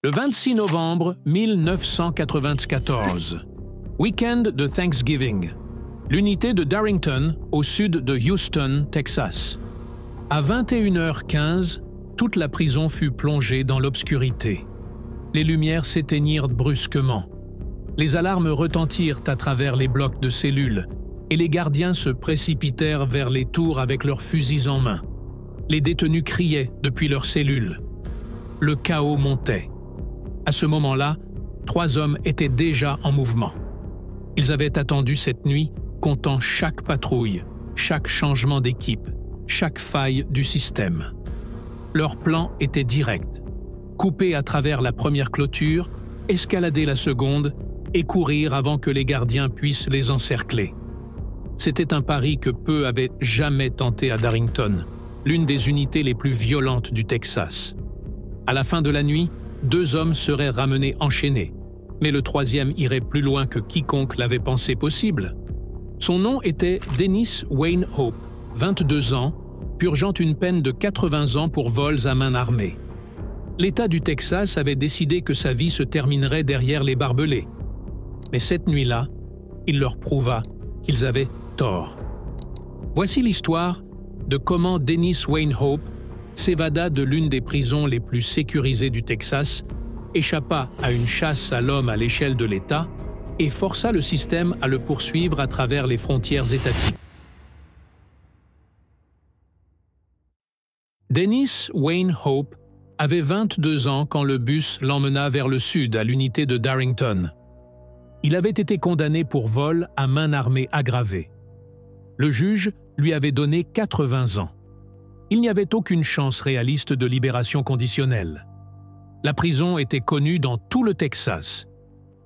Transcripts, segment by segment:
Le 26 novembre 1994, week-end de Thanksgiving, l'unité de Darrington, au sud de Houston, Texas. À 21h15, toute la prison fut plongée dans l'obscurité. Les lumières s'éteignirent brusquement. Les alarmes retentirent à travers les blocs de cellules et les gardiens se précipitèrent vers les tours avec leurs fusils en main. Les détenus criaient depuis leurs cellules. Le chaos montait. À ce moment-là, 3 hommes étaient déjà en mouvement. Ils avaient attendu cette nuit, comptant chaque patrouille, chaque changement d'équipe, chaque faille du système. Leur plan était direct. Couper à travers la première clôture, escalader la seconde et courir avant que les gardiens puissent les encercler. C'était un pari que peu avaient jamais tenté à Darrington, l'une des unités les plus violentes du Texas. À la fin de la nuit, 2 hommes seraient ramenés enchaînés, mais le 3e irait plus loin que quiconque l'avait pensé possible. Son nom était Dennis Wayne Hope, 22 ans, purgeant une peine de 80 ans pour vols à main armée. L'État du Texas avait décidé que sa vie se terminerait derrière les barbelés. Mais cette nuit-là, il leur prouva qu'ils avaient tort. Voici l'histoire de comment Dennis Wayne Hope s'évada de l'une des prisons les plus sécurisées du Texas, échappa à une chasse à l'homme à l'échelle de l'État et força le système à le poursuivre à travers les frontières étatiques. Dennis Wayne Hope avait 22 ans quand le bus l'emmena vers le sud à l'unité de Darrington. Il avait été condamné pour vol à main armée aggravée. Le juge lui avait donné 80 ans. Il n'y avait aucune chance réaliste de libération conditionnelle. La prison était connue dans tout le Texas.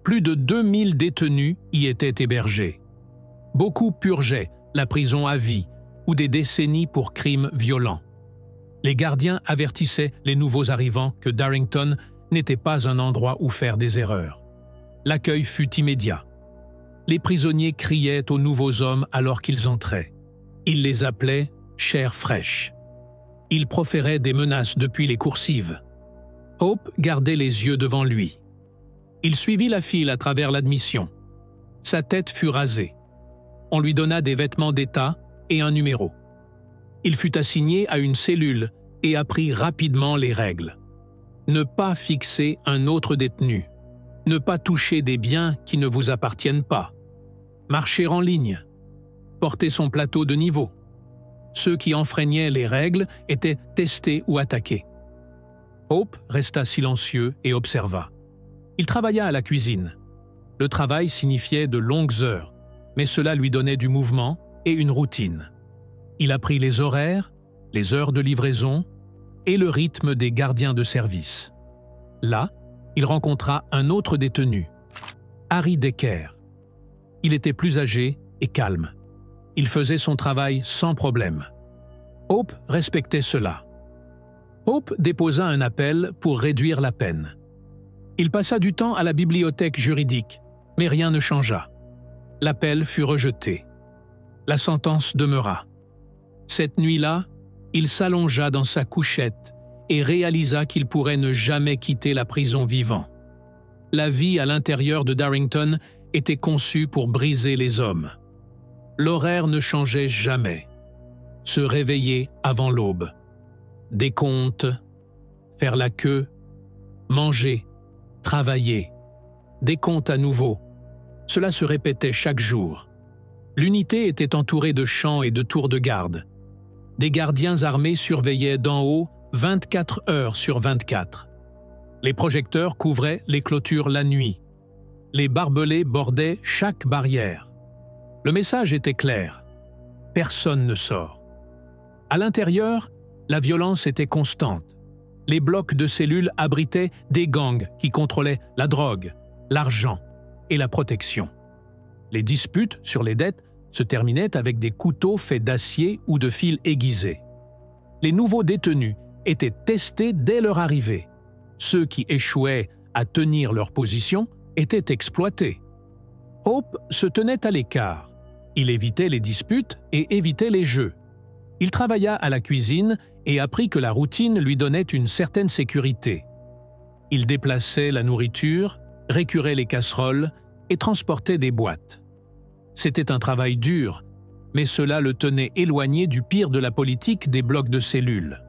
Plus de 2000 détenus y étaient hébergés. Beaucoup purgeaient la prison à vie ou des décennies pour crimes violents. Les gardiens avertissaient les nouveaux arrivants que Darrington n'était pas un endroit où faire des erreurs. L'accueil fut immédiat. Les prisonniers criaient aux nouveaux hommes alors qu'ils entraient. Ils les appelaient « chair fraîche ». Il proférait des menaces depuis les coursives. Hope gardait les yeux devant lui. Il suivit la file à travers l'admission. Sa tête fut rasée. On lui donna des vêtements d'État et un numéro. Il fut assigné à une cellule et apprit rapidement les règles. Ne pas fixer un autre détenu. Ne pas toucher des biens qui ne vous appartiennent pas. Marcher en ligne. Porter son plateau de niveau. Ceux qui enfreignaient les règles étaient testés ou attaqués. Hope resta silencieux et observa. Il travailla à la cuisine. Le travail signifiait de longues heures, mais cela lui donnait du mouvement et une routine. Il apprit les horaires, les heures de livraison et le rythme des gardiens de service. Là, il rencontra un autre détenu, Harry Decker. Il était plus âgé et calme. Il faisait son travail sans problème. Hope respectait cela. Hope déposa un appel pour réduire la peine. Il passa du temps à la bibliothèque juridique, mais rien ne changea. L'appel fut rejeté. La sentence demeura. Cette nuit-là, il s'allongea dans sa couchette et réalisa qu'il pourrait ne jamais quitter la prison vivant. La vie à l'intérieur de Darrington était conçue pour briser les hommes. L'horaire ne changeait jamais. Se réveiller avant l'aube. Décompte, faire la queue, manger, travailler. Décompte à nouveau. Cela se répétait chaque jour. L'unité était entourée de champs et de tours de garde. Des gardiens armés surveillaient d'en haut 24 heures sur 24. Les projecteurs couvraient les clôtures la nuit. Les barbelés bordaient chaque barrière. Le message était clair. Personne ne sort. À l'intérieur, la violence était constante. Les blocs de cellules abritaient des gangs qui contrôlaient la drogue, l'argent et la protection. Les disputes sur les dettes se terminaient avec des couteaux faits d'acier ou de fils aiguisés. Les nouveaux détenus étaient testés dès leur arrivée. Ceux qui échouaient à tenir leur position étaient exploités. Hope se tenait à l'écart. Il évitait les disputes et évitait les jeux. Il travailla à la cuisine et apprit que la routine lui donnait une certaine sécurité. Il déplaçait la nourriture, récurait les casseroles et transportait des boîtes. C'était un travail dur, mais cela le tenait éloigné du pire de la politique des blocs de cellules.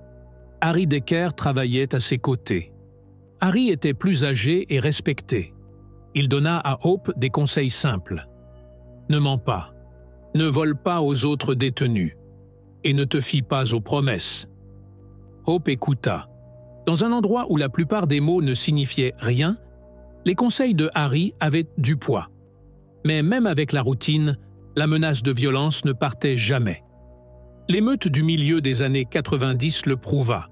Harry Decker travaillait à ses côtés. Harry était plus âgé et respecté. Il donna à Hope des conseils simples. « Ne mens pas, ne vole pas aux autres détenus, et ne te fie pas aux promesses. » Hope écouta. Dans un endroit où la plupart des mots ne signifiaient rien, les conseils de Harry avaient du poids. Mais même avec la routine, la menace de violence ne partait jamais. L'émeute du milieu des années 90 le prouva.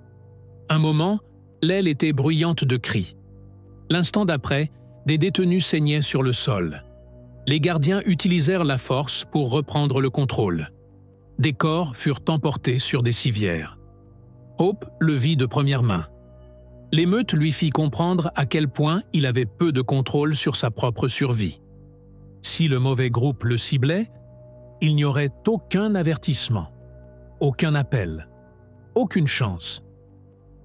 Un moment, l'aile était bruyante de cris. L'instant d'après, des détenus saignaient sur le sol. Les gardiens utilisèrent la force pour reprendre le contrôle. Des corps furent emportés sur des civières. Hope le vit de première main. L'émeute lui fit comprendre à quel point il avait peu de contrôle sur sa propre survie. Si le mauvais groupe le ciblait, il n'y aurait aucun avertissement, aucun appel, aucune chance.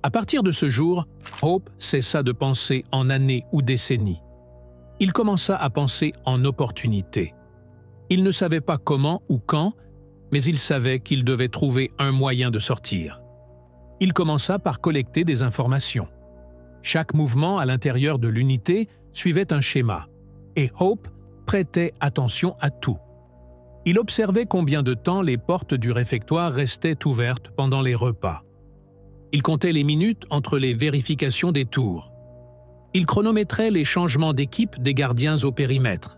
À partir de ce jour, Hope cessa de penser en années ou décennies. Il commença à penser en opportunité. Il ne savait pas comment ou quand, mais il savait qu'il devait trouver un moyen de sortir. Il commença par collecter des informations. Chaque mouvement à l'intérieur de l'unité suivait un schéma, et Hope prêtait attention à tout. Il observait combien de temps les portes du réfectoire restaient ouvertes pendant les repas. Il comptait les minutes entre les vérifications des tours. Il chronométrait les changements d'équipe des gardiens au périmètre.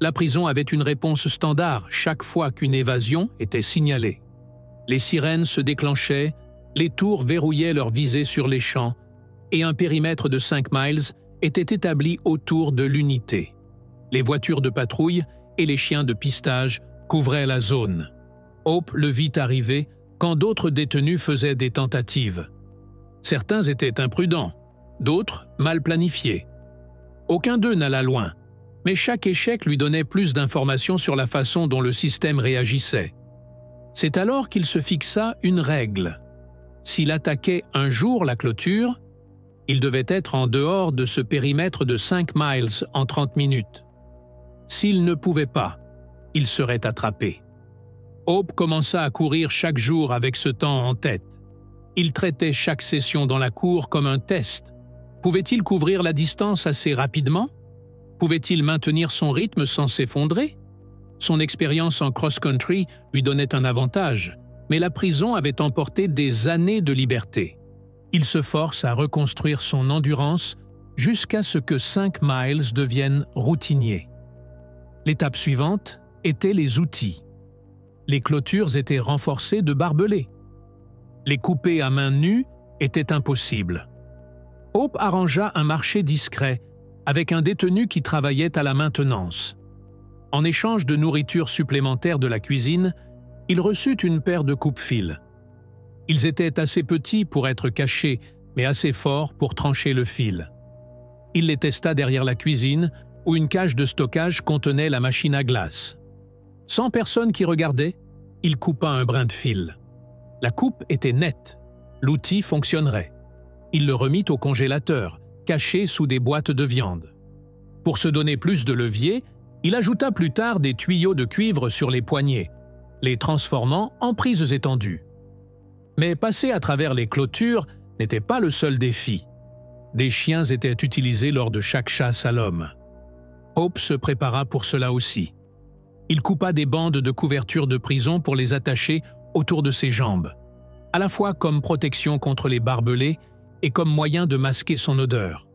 La prison avait une réponse standard chaque fois qu'une évasion était signalée. Les sirènes se déclenchaient, les tours verrouillaient leur visée sur les champs, et un périmètre de 5 miles était établi autour de l'unité. Les voitures de patrouille et les chiens de pistage couvraient la zone. Hope le vit arriver quand d'autres détenus faisaient des tentatives. Certains étaient imprudents, d'autres mal planifiés. Aucun d'eux n'alla loin, mais chaque échec lui donnait plus d'informations sur la façon dont le système réagissait. C'est alors qu'il se fixa une règle. S'il attaquait un jour la clôture, il devait être en dehors de ce périmètre de 5 miles en 30 minutes. S'il ne pouvait pas, il serait attrapé. Hope commença à courir chaque jour avec ce temps en tête. Il traitait chaque session dans la cour comme un test. Pouvait-il couvrir la distance assez rapidement? Pouvait-il maintenir son rythme sans s'effondrer? Son expérience en cross-country lui donnait un avantage, mais la prison avait emporté des années de liberté. Il se force à reconstruire son endurance jusqu'à ce que 5 miles deviennent routiniers. L'étape suivante était les outils. Les clôtures étaient renforcées de barbelés. Les couper à main nue était impossible. Hope arrangea un marché discret avec un détenu qui travaillait à la maintenance. En échange de nourriture supplémentaire de la cuisine, il reçut une paire de coupe-fils. Ils étaient assez petits pour être cachés, mais assez forts pour trancher le fil. Il les testa derrière la cuisine, où une cage de stockage contenait la machine à glace. Sans personne qui regardait, il coupa un brin de fil. La coupe était nette. L'outil fonctionnerait. Il le remit au congélateur, caché sous des boîtes de viande. Pour se donner plus de levier, il ajouta plus tard des tuyaux de cuivre sur les poignets, les transformant en prises étendues. Mais passer à travers les clôtures n'était pas le seul défi. Des chiens étaient utilisés lors de chaque chasse à l'homme. Hope se prépara pour cela aussi. Il coupa des bandes de couverture de prison pour les attacher autour de ses jambes, à la fois comme protection contre les barbelés et comme moyen de masquer son odeur.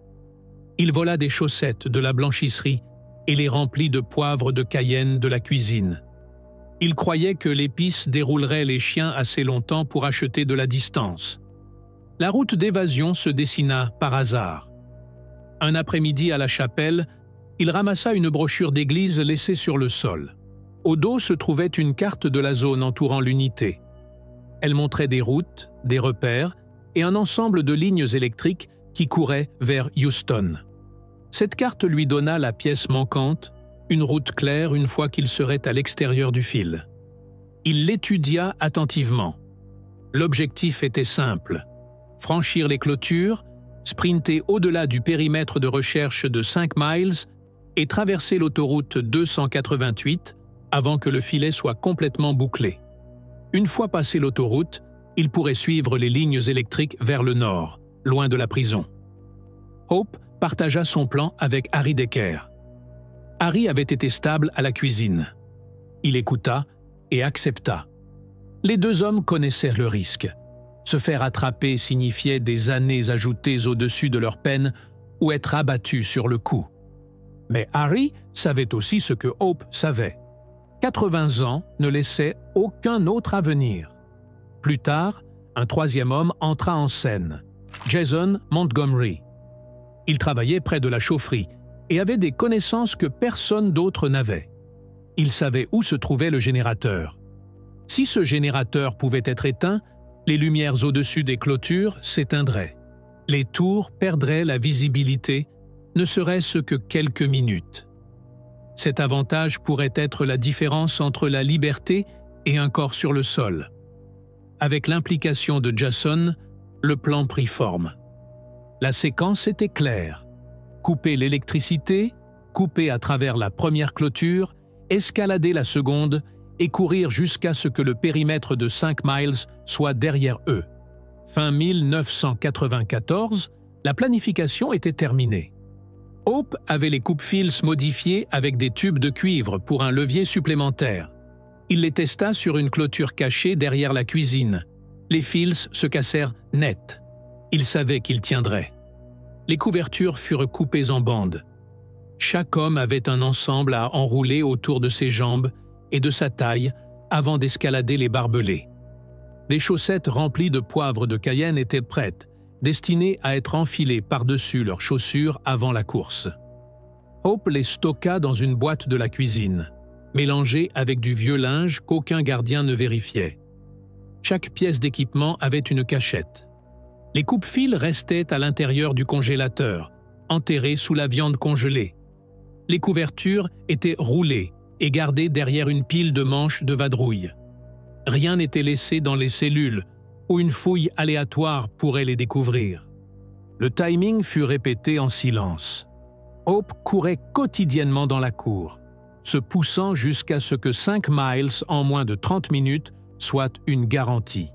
Il vola des chaussettes de la blanchisserie et les remplit de poivre de Cayenne de la cuisine. Il croyait que l'épice déroulerait les chiens assez longtemps pour acheter de la distance. La route d'évasion se dessina par hasard. Un après-midi à la chapelle, il ramassa une brochure d'église laissée sur le sol. Au dos se trouvait une carte de la zone entourant l'unité. Elle montrait des routes, des repères et un ensemble de lignes électriques qui couraient vers Houston. Cette carte lui donna la pièce manquante, une route claire une fois qu'il serait à l'extérieur du fil. Il l'étudia attentivement. L'objectif était simple: franchir les clôtures sprinter au-delà du périmètre de recherche de 5 miles et traverser l'autoroute 288 avant que le filet soit complètement bouclé. Une fois passé l'autoroute, il pourrait suivre les lignes électriques vers le nord, loin de la prison. Hope partagea son plan avec Harry Decker. Harry avait été stable à la cuisine. Il écouta et accepta. Les deux hommes connaissaient le risque. Se faire attraper signifiait des années ajoutées au-dessus de leur peine ou être abattu sur le coup. Mais Harry savait aussi ce que Hope savait. 80 ans ne laissaient aucun autre avenir. Plus tard, un troisième homme entra en scène, Jason Montgomery. Il travaillait près de la chaufferie et avait des connaissances que personne d'autre n'avait. Il savait où se trouvait le générateur. Si ce générateur pouvait être éteint, les lumières au-dessus des clôtures s'éteindraient. Les tours perdraient la visibilité, ne serait-ce que quelques minutes. Cet avantage pourrait être la différence entre la liberté et un corps sur le sol. Avec l'implication de Jason, le plan prit forme. La séquence était claire. Couper l'électricité, couper à travers la première clôture, escalader la seconde et courir jusqu'à ce que le périmètre de 5 miles soit derrière eux. Fin 1994, la planification était terminée. Hope avait les coupe-fils modifiés avec des tubes de cuivre pour un levier supplémentaire. Il les testa sur une clôture cachée derrière la cuisine. Les fils se cassèrent net. Il savait qu'ils tiendraient. Les couvertures furent coupées en bandes. Chaque homme avait un ensemble à enrouler autour de ses jambes et de sa taille avant d'escalader les barbelés. Des chaussettes remplies de poivre de Cayenne étaient prêtes, destinées à être enfilées par-dessus leurs chaussures avant la course. Hope les stocka dans une boîte de la cuisine, mélangée avec du vieux linge qu'aucun gardien ne vérifiait. Chaque pièce d'équipement avait une cachette. Les coupe-fils restaient à l'intérieur du congélateur, enterrés sous la viande congelée. Les couvertures étaient roulées et gardées derrière une pile de manches de vadrouille. Rien n'était laissé dans les cellules, où une fouille aléatoire pourrait les découvrir. Le timing fut répété en silence. Hope courait quotidiennement dans la cour, se poussant jusqu'à ce que 5 miles en moins de 30 minutes soit une garantie.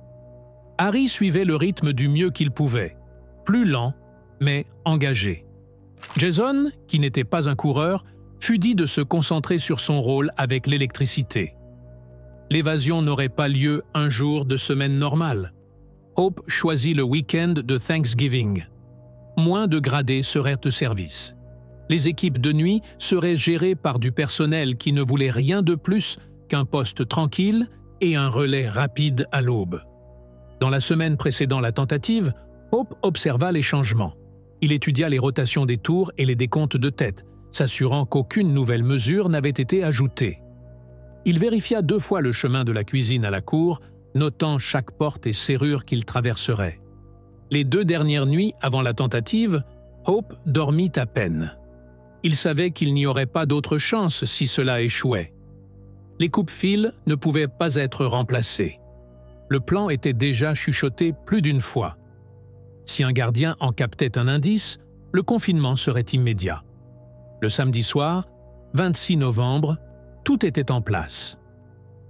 Harry suivait le rythme du mieux qu'il pouvait, plus lent, mais engagé. Jason, qui n'était pas un coureur, fut dit de se concentrer sur son rôle avec l'électricité. L'évasion n'aurait pas lieu un jour de semaine normale. Hope choisit le week-end de Thanksgiving. Moins de gradés seraient de service. Les équipes de nuit seraient gérées par du personnel qui ne voulait rien de plus qu'un poste tranquille et un relais rapide à l'aube. Dans la semaine précédant la tentative, Hope observa les changements. Il étudia les rotations des tours et les décomptes de tête, s'assurant qu'aucune nouvelle mesure n'avait été ajoutée. Il vérifia 2 fois le chemin de la cuisine à la cour, notant chaque porte et serrure qu'il traverserait. Les 2 dernières nuits avant la tentative, Hope dormit à peine. Il savait qu'il n'y aurait pas d'autre chance si cela échouait. Les coupe-fils ne pouvaient pas être remplacés. Le plan était déjà chuchoté plus d'une fois. Si un gardien en captait un indice, le confinement serait immédiat. Le samedi soir, 26 novembre, tout était en place.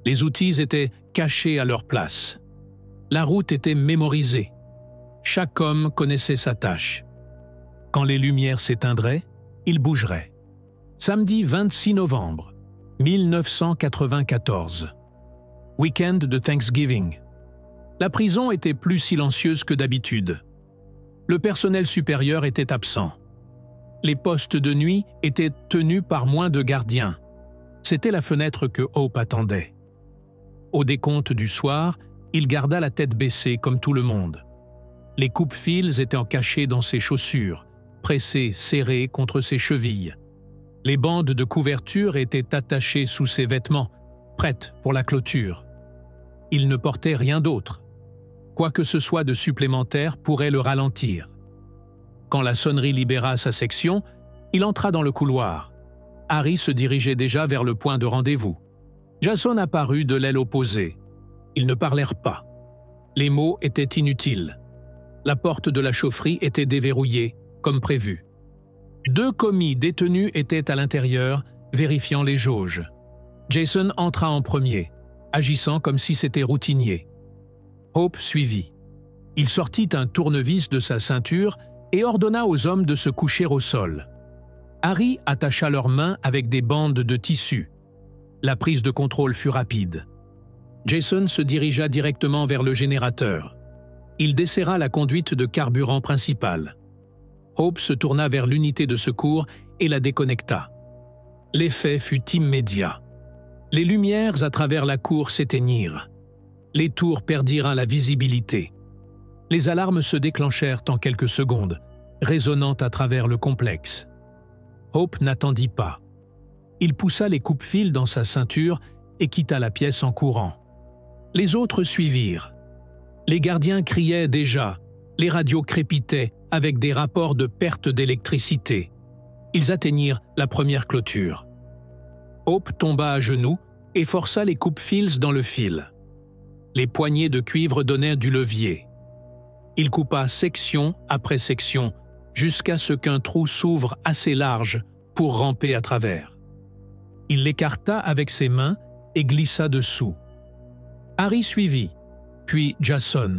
Les outils étaient cachés à leur place. La route était mémorisée. Chaque homme connaissait sa tâche. Quand les lumières s'éteindraient, il bougerait. Samedi 26 novembre, 1994. Week-end de Thanksgiving. La prison était plus silencieuse que d'habitude. Le personnel supérieur était absent. Les postes de nuit étaient tenus par moins de gardiens. C'était la fenêtre que Hope attendait. Au décompte du soir, il garda la tête baissée comme tout le monde. Les coupe-fils étaient cachés dans ses chaussures, pressés serrés contre ses chevilles. Les bandes de couverture étaient attachées sous ses vêtements, prêtes pour la clôture. Il ne portait rien d'autre. Quoi que ce soit de supplémentaire pourrait le ralentir. Quand la sonnerie libéra sa section, il entra dans le couloir. Harry se dirigeait déjà vers le point de rendez-vous. Jason apparut de l'aile opposée. Ils ne parlèrent pas. Les mots étaient inutiles. La porte de la chaufferie était déverrouillée, comme prévu. 2 commis détenus étaient à l'intérieur, vérifiant les jauges. Jason entra en premier, agissant comme si c'était routinier. Hope suivit. Il sortit un tournevis de sa ceinture et ordonna aux hommes de se coucher au sol. Harry attacha leurs mains avec des bandes de tissu. La prise de contrôle fut rapide. Jason se dirigea directement vers le générateur. Il desserra la conduite de carburant principale. Hope se tourna vers l'unité de secours et la déconnecta. L'effet fut immédiat. Les lumières à travers la cour s'éteignirent. Les tours perdirent la visibilité. Les alarmes se déclenchèrent en quelques secondes, résonnant à travers le complexe. Hope n'attendit pas. Il poussa les coupe-fils dans sa ceinture et quitta la pièce en courant. Les autres suivirent. Les gardiens criaient déjà, les radios crépitaient avec des rapports de perte d'électricité. Ils atteignirent la première clôture. Hope tomba à genoux et força les coupe-fils dans le fil. Les poignées de cuivre donnaient du levier. Il coupa section après section jusqu'à ce qu'un trou s'ouvre assez large pour ramper à travers. Il l'écarta avec ses mains et glissa dessous. Harry suivit, puis Jason.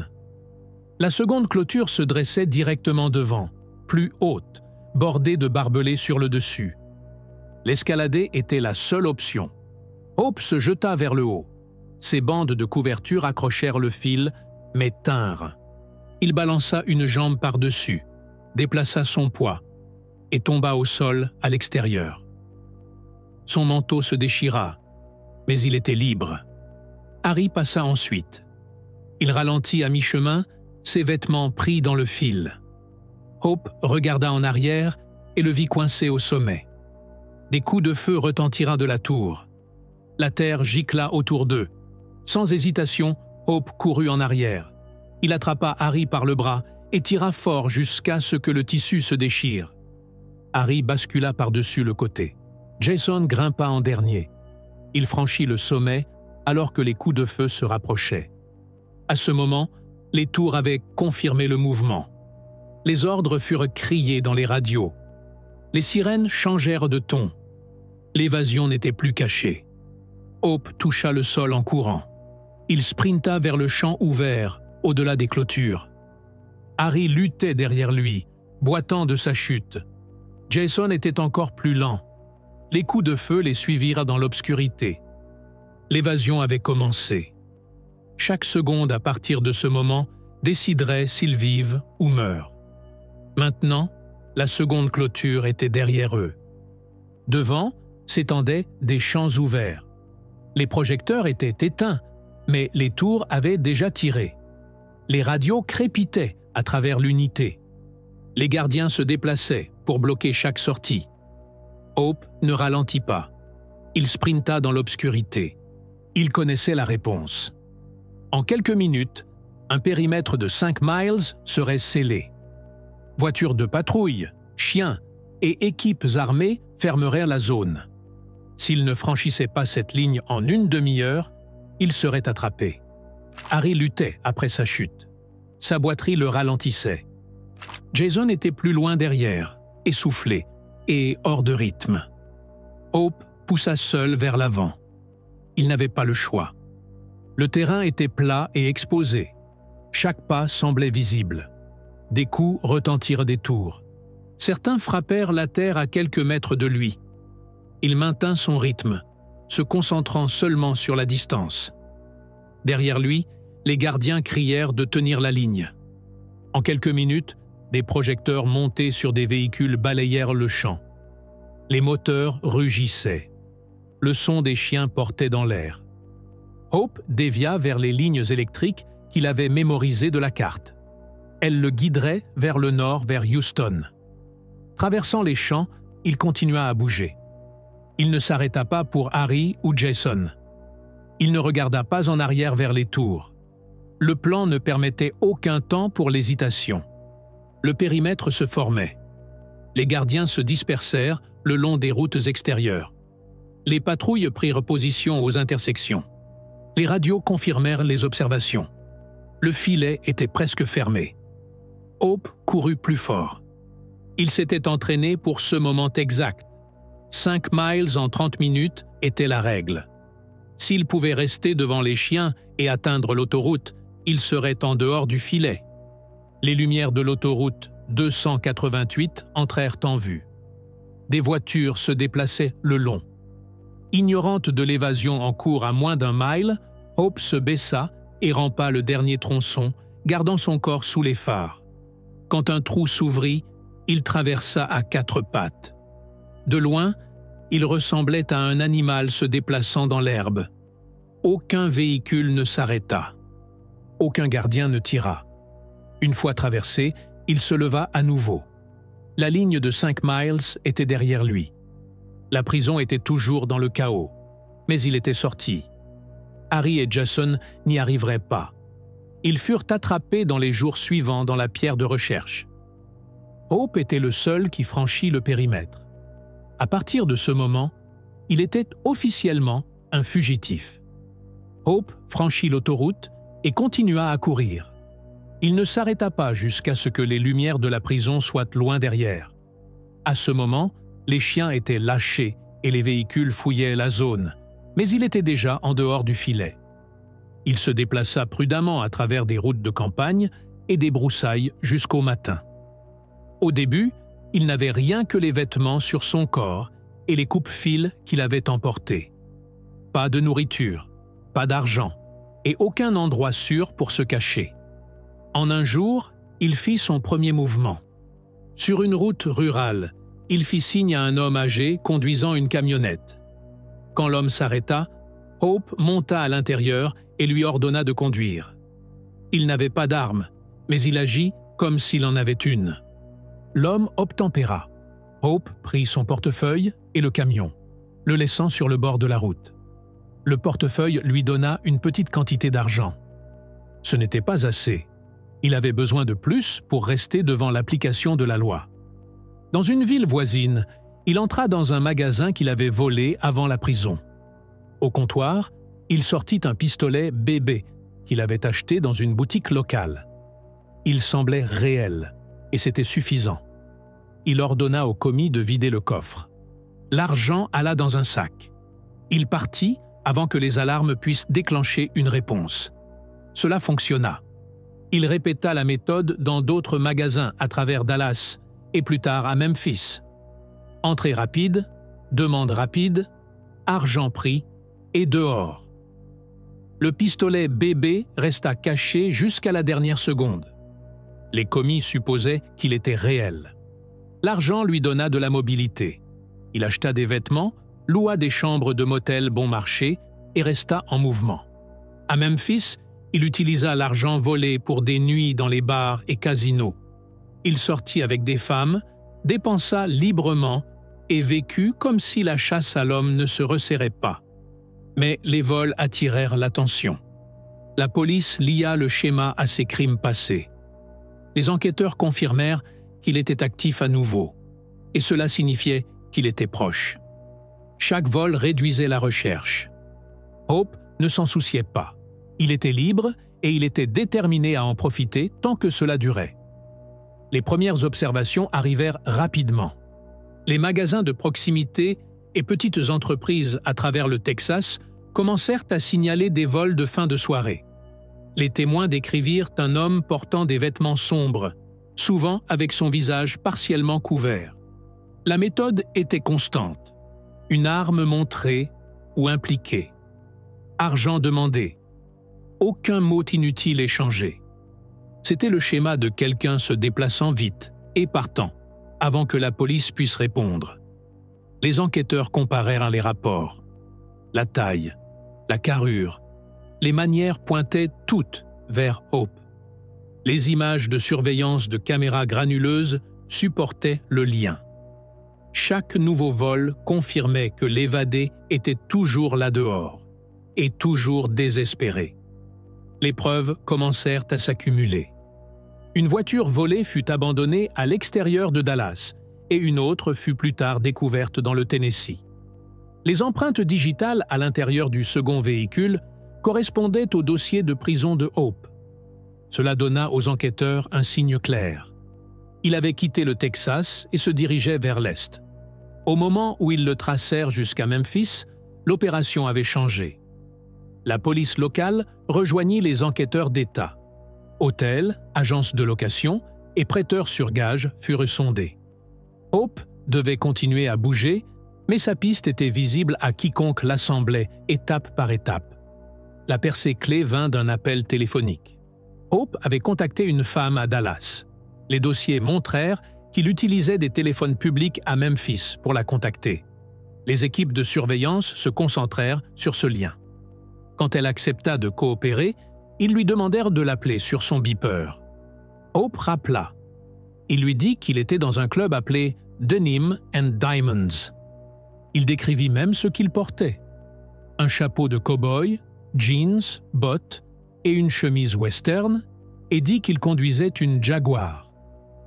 La seconde clôture se dressait directement devant, plus haute, bordée de barbelés sur le dessus. L'escalader était la seule option. Hope se jeta vers le haut. Ses bandes de couverture accrochèrent le fil, mais tinrent. Il balança une jambe par-dessus, déplaça son poids et tomba au sol à l'extérieur. Son manteau se déchira, mais il était libre. Harry passa ensuite. Il ralentit à mi-chemin, ses vêtements pris dans le fil. Hope regarda en arrière et le vit coincé au sommet. Des coups de feu retentirent de la tour. La terre gicla autour d'eux. Sans hésitation, Hope courut en arrière. Il attrapa Harry par le bras et tira fort jusqu'à ce que le tissu se déchire. Harry bascula par-dessus le côté. Jason grimpa en dernier. Il franchit le sommet alors que les coups de feu se rapprochaient. À ce moment, les tours avaient confirmé le mouvement. Les ordres furent criés dans les radios. Les sirènes changèrent de ton. L'évasion n'était plus cachée. Hope toucha le sol en courant. Il sprinta vers le champ ouvert, au-delà des clôtures. Harry luttait derrière lui, boitant de sa chute. Jason était encore plus lent. Les coups de feu les suivirent dans l'obscurité. L'évasion avait commencé. Chaque seconde à partir de ce moment déciderait s'ils vivent ou meurent. Maintenant, la seconde clôture était derrière eux. Devant s'étendaient des champs ouverts. Les projecteurs étaient éteints, mais les tours avaient déjà tiré. Les radios crépitaient à travers l'unité. Les gardiens se déplaçaient pour bloquer chaque sortie. Hope ne ralentit pas. Il sprinta dans l'obscurité. Il connaissait la réponse. En quelques minutes, un périmètre de 5 miles serait scellé. Voitures de patrouille, chiens et équipes armées fermeraient la zone. S'il ne franchissait pas cette ligne en une demi-heure, il serait attrapé. Harry luttait après sa chute. Sa boiterie le ralentissait. Jason était plus loin derrière, essoufflé et hors de rythme. Hope poussa seul vers l'avant. Il n'avait pas le choix. Le terrain était plat et exposé. Chaque pas semblait visible. Des coups retentirent des tours. Certains frappèrent la terre à quelques mètres de lui. Il maintint son rythme, se concentrant seulement sur la distance. Derrière lui, les gardiens crièrent de tenir la ligne. En quelques minutes, des projecteurs montés sur des véhicules balayèrent le champ. Les moteurs rugissaient. Le son des chiens portait dans l'air. Hope dévia vers les lignes électriques qu'il avait mémorisées de la carte. Elle le guiderait vers le nord, vers Houston. Traversant les champs, il continua à bouger. Il ne s'arrêta pas pour Harry ou Jason. Il ne regarda pas en arrière vers les tours. Le plan ne permettait aucun temps pour l'hésitation. Le périmètre se formait. Les gardiens se dispersèrent le long des routes extérieures. Les patrouilles prirent position aux intersections. Les radios confirmèrent les observations. Le filet était presque fermé. Hope courut plus fort. Il s'était entraîné pour ce moment exact. 5 miles en 30 minutes était la règle. S'il pouvait rester devant les chiens et atteindre l'autoroute, il serait en dehors du filet. Les lumières de l'autoroute 288 entrèrent en vue. Des voitures se déplaçaient le long. Ignorante de l'évasion en cours à moins d'1 mile, Hope se baissa et rampa le dernier tronçon, gardant son corps sous les phares. Quand un trou s'ouvrit, il traversa à 4 pattes. De loin, il ressemblait à un animal se déplaçant dans l'herbe. Aucun véhicule ne s'arrêta. Aucun gardien ne tira. Une fois traversé, il se leva à nouveau. La ligne de 5 miles était derrière lui. La prison était toujours dans le chaos, mais il était sorti. Harry et Jason n'y arriveraient pas. Ils furent attrapés dans les jours suivants dans la pierre de recherche. Hope était le seul qui franchit le périmètre. À partir de ce moment, il était officiellement un fugitif. Hope franchit l'autoroute et continua à courir. Il ne s'arrêta pas jusqu'à ce que les lumières de la prison soient loin derrière. À ce moment, les chiens étaient lâchés et les véhicules fouillaient la zone, mais il était déjà en dehors du filet. Il se déplaça prudemment à travers des routes de campagne et des broussailles jusqu'au matin. Au début, il n'avait rien que les vêtements sur son corps et les coupe-fils qu'il avait emportés. Pas de nourriture, pas d'argent et aucun endroit sûr pour se cacher. En un jour, il fit son premier mouvement. Sur une route rurale, il fit signe à un homme âgé conduisant une camionnette. Quand l'homme s'arrêta, Hope monta à l'intérieur et lui ordonna de conduire. Il n'avait pas d'arme, mais il agit comme s'il en avait une. L'homme obtempéra. Hope prit son portefeuille et le camion, le laissant sur le bord de la route. Le portefeuille lui donna une petite quantité d'argent. Ce n'était pas assez. Il avait besoin de plus pour rester devant l'application de la loi. Dans une ville voisine, il entra dans un magasin qu'il avait volé avant la prison. Au comptoir, il sortit un pistolet bébé qu'il avait acheté dans une boutique locale. Il semblait réel, et c'était suffisant. Il ordonna au commis de vider le coffre. L'argent alla dans un sac. Il partit avant que les alarmes puissent déclencher une réponse. Cela fonctionna. Il répéta la méthode dans d'autres magasins à travers Dallas et plus tard à Memphis. Entrée rapide, demande rapide, argent pris et dehors. Le pistolet bébé resta caché jusqu'à la dernière seconde. Les commis supposaient qu'il était réel. L'argent lui donna de la mobilité. Il acheta des vêtements, loua des chambres de motel bon marché et resta en mouvement. À Memphis, il utilisa l'argent volé pour des nuits dans les bars et casinos. Il sortit avec des femmes, dépensa librement et vécut comme si la chasse à l'homme ne se resserrait pas. Mais les vols attirèrent l'attention. La police lia le schéma à ses crimes passés. Les enquêteurs confirmèrent qu'il était actif à nouveau, et cela signifiait qu'il était proche. Chaque vol réduisait la recherche. Hope ne s'en souciait pas. Il était libre et il était déterminé à en profiter tant que cela durait. Les premières observations arrivèrent rapidement. Les magasins de proximité et petites entreprises à travers le Texas commencèrent à signaler des vols de fin de soirée. Les témoins décrivirent un homme portant des vêtements sombres, souvent avec son visage partiellement couvert. La méthode était constante. Une arme montrée ou impliquée. Argent demandé. Aucun mot inutile échangé. C'était le schéma de quelqu'un se déplaçant vite et partant, avant que la police puisse répondre. Les enquêteurs comparèrent les rapports. La taille, la carrure, les manières pointaient toutes vers Hope. Les images de surveillance de caméras granuleuses supportaient le lien. Chaque nouveau vol confirmait que l'évadé était toujours là-dehors, et toujours désespéré. Les preuves commencèrent à s'accumuler. Une voiture volée fut abandonnée à l'extérieur de Dallas, et une autre fut plus tard découverte dans le Tennessee. Les empreintes digitales à l'intérieur du second véhicule correspondaient au dossier de prison de Hope. Cela donna aux enquêteurs un signe clair. Il avait quitté le Texas et se dirigeait vers l'Est. Au moment où ils le tracèrent jusqu'à Memphis, l'opération avait changé. La police locale rejoignit les enquêteurs d'État. Hôtels, agences de location et prêteurs sur gage furent sondés. Hope devait continuer à bouger, mais sa piste était visible à quiconque l'assemblait, étape par étape. La percée clé vint d'un appel téléphonique. Hope avait contacté une femme à Dallas. Les dossiers montrèrent qu'il utilisait des téléphones publics à Memphis pour la contacter. Les équipes de surveillance se concentrèrent sur ce lien. Quand elle accepta de coopérer, ils lui demandèrent de l'appeler sur son beeper. Hope rappela. Il lui dit qu'il était dans un club appelé Denim and Diamonds. Il décrivit même ce qu'il portait. Un chapeau de cow-boy, jeans, bottes et une chemise western, et dit qu'il conduisait une Jaguar.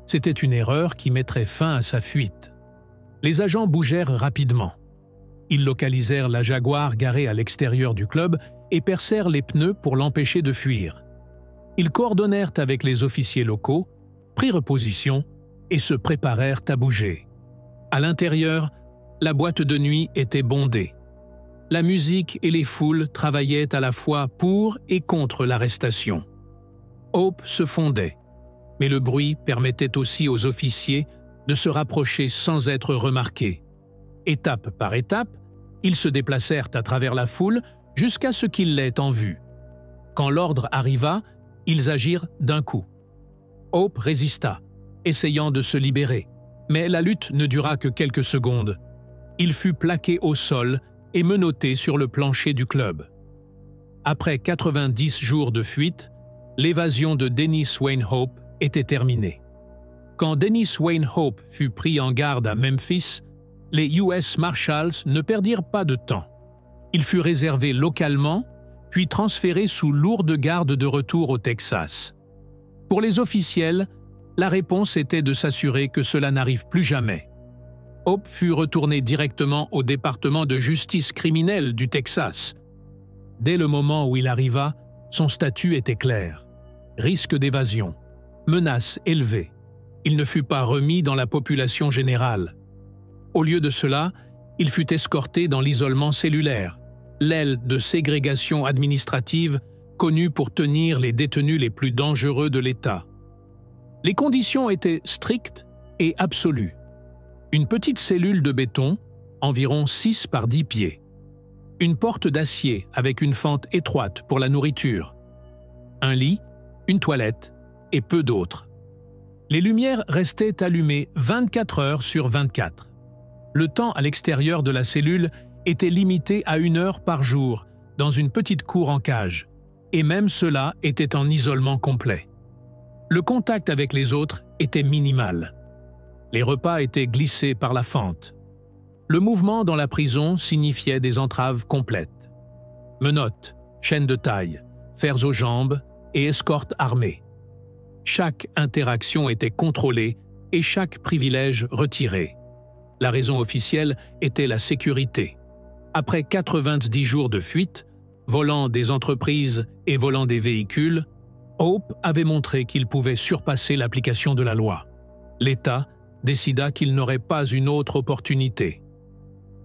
C'était une erreur qui mettrait fin à sa fuite. Les agents bougèrent rapidement. Ils localisèrent la Jaguar garée à l'extérieur du club et percèrent les pneus pour l'empêcher de fuir. Ils coordonnèrent avec les officiers locaux, prirent position et se préparèrent à bouger. À l'intérieur, la boîte de nuit était bondée. La musique et les foules travaillaient à la fois pour et contre l'arrestation. Hope se fondait, mais le bruit permettait aussi aux officiers de se rapprocher sans être remarqués. Étape par étape, ils se déplacèrent à travers la foule jusqu'à ce qu'ils l'aient en vue. Quand l'ordre arriva, ils agirent d'un coup. Hope résista, essayant de se libérer, mais la lutte ne dura que quelques secondes. Il fut plaqué au sol et menotté sur le plancher du club. Après 90 jours de fuite, l'évasion de Dennis Wayne Hope était terminée. Quand Dennis Wayne Hope fut pris en garde à Memphis, les US Marshals ne perdirent pas de temps. Il fut réservé localement, puis transféré sous lourde garde de retour au Texas. Pour les officiels, la réponse était de s'assurer que cela n'arrive plus jamais. Hope fut retourné directement au département de justice criminelle du Texas. Dès le moment où il arriva, son statut était clair. Risque d'évasion, menace élevée. Il ne fut pas remis dans la population générale. Au lieu de cela, il fut escorté dans l'isolement cellulaire, l'aile de ségrégation administrative connue pour tenir les détenus les plus dangereux de l'État. Les conditions étaient strictes et absolues. Une petite cellule de béton, environ 6 par 10 pieds. Une porte d'acier avec une fente étroite pour la nourriture. Un lit, une toilette et peu d'autres. Les lumières restaient allumées 24 heures sur 24. Le temps à l'extérieur de la cellule était limité à 1 heure par jour, dans une petite cour en cage, et même cela était en isolement complet. Le contact avec les autres était minimal. Les repas étaient glissés par la fente. Le mouvement dans la prison signifiait des entraves complètes. Menottes, chaînes de taille, fers aux jambes et escorte armée. Chaque interaction était contrôlée et chaque privilège retiré. La raison officielle était la sécurité. Après 90 jours de fuite, volant des entreprises et volant des véhicules, Hope avait montré qu'il pouvait surpasser l'application de la loi. L'État décida qu'il n'aurait pas une autre opportunité.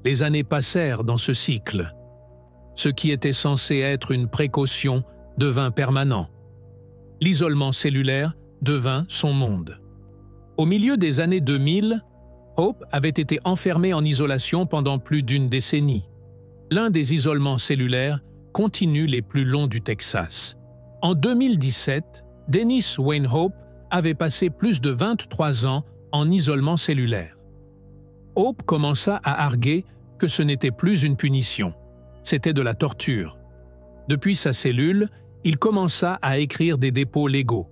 Les années passèrent dans ce cycle. Ce qui était censé être une précaution devint permanent. L'isolement cellulaire devint son monde. Au milieu des années 2000, Hope avait été enfermé en isolation pendant plus d'1 décennie. L'un des isolements cellulaires continus les plus longs du Texas. En 2017, Dennis Wayne Hope avait passé plus de 23 ans en isolement cellulaire. Hope commença à arguer que ce n'était plus une punition, c'était de la torture. Depuis sa cellule, il commença à écrire des dépôts légaux.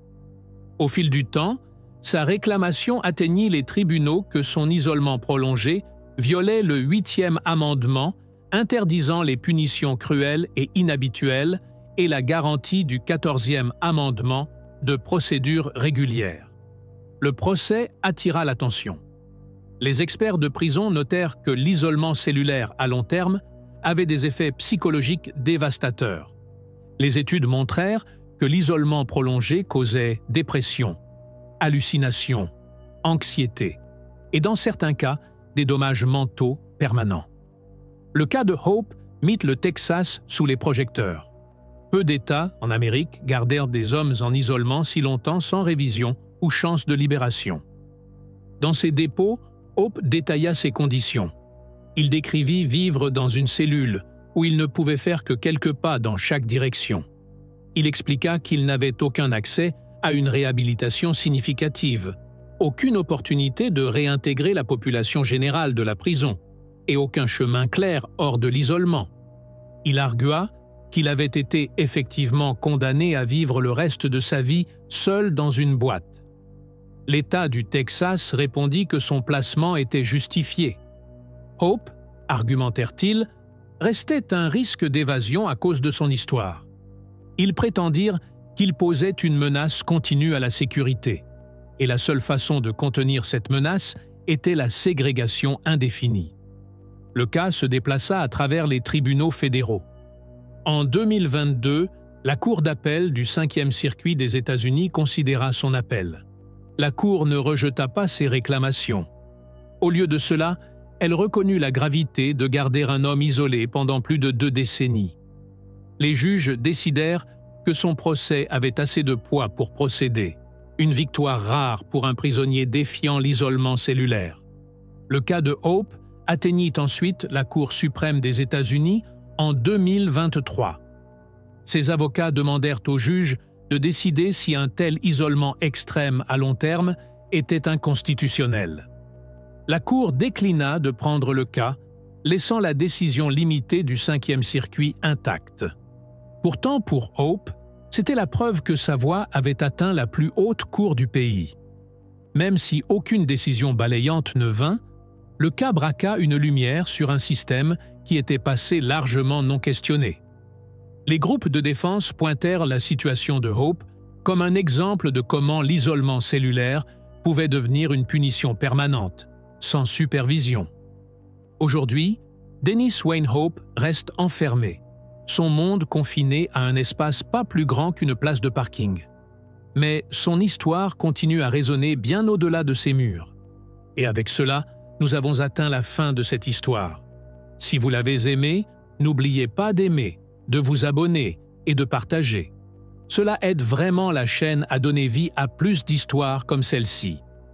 Au fil du temps, sa réclamation atteignit les tribunaux que son isolement prolongé violait le 8e amendement interdisant les punitions cruelles et inhabituelles et la garantie du 14e amendement de procédure régulière. Le procès attira l'attention. Les experts de prison notèrent que l'isolement cellulaire à long terme avait des effets psychologiques dévastateurs. Les études montrèrent que l'isolement prolongé causait dépression, hallucinations, anxiété et dans certains cas, des dommages mentaux permanents. Le cas de Hope mit le Texas sous les projecteurs. Peu d'États, en Amérique, gardèrent des hommes en isolement si longtemps sans révision ou chance de libération. Dans ses dépôts, Hope détailla ses conditions. Il décrivit vivre dans une cellule où il ne pouvait faire que quelques pas dans chaque direction. Il expliqua qu'il n'avait aucun accès à une réhabilitation significative, aucune opportunité de réintégrer la population générale de la prison et aucun chemin clair hors de l'isolement. Il argua qu'il avait été effectivement condamné à vivre le reste de sa vie seul dans une boîte. L'État du Texas répondit que son placement était justifié. Hope, argumentèrent-ils, restait un risque d'évasion à cause de son histoire. Ils prétendirent qu'il posait une menace continue à la sécurité, et la seule façon de contenir cette menace était la ségrégation indéfinie. Le cas se déplaça à travers les tribunaux fédéraux. En 2022, la Cour d'appel du 5e circuit des États-Unis considéra son appel. La Cour ne rejeta pas ses réclamations. Au lieu de cela, elle reconnut la gravité de garder un homme isolé pendant plus de 2 décennies. Les juges décidèrent que son procès avait assez de poids pour procéder, une victoire rare pour un prisonnier défiant l'isolement cellulaire. Le cas de Hope atteignit ensuite la Cour suprême des États-Unis en 2023. Ses avocats demandèrent au juge de décider si un tel isolement extrême à long terme était inconstitutionnel. La Cour déclina de prendre le cas, laissant la décision limitée du 5e circuit intacte. Pourtant, pour Hope, c'était la preuve que sa voix avait atteint la plus haute cour du pays. Même si aucune décision balayante ne vint, le cas braqua une lumière sur un système qui était passé largement non questionné. Les groupes de défense pointèrent la situation de Hope comme un exemple de comment l'isolement cellulaire pouvait devenir une punition permanente, sans supervision. Aujourd'hui, Dennis Wayne Hope reste enfermé, son monde confiné à un espace pas plus grand qu'une place de parking. Mais son histoire continue à résonner bien au-delà de ses murs. Et avec cela, nous avons atteint la fin de cette histoire. Si vous l'avez aimé, n'oubliez pas d'aimer, de vous abonner et de partager. Cela aide vraiment la chaîne à donner vie à plus d'histoires comme celle-ci.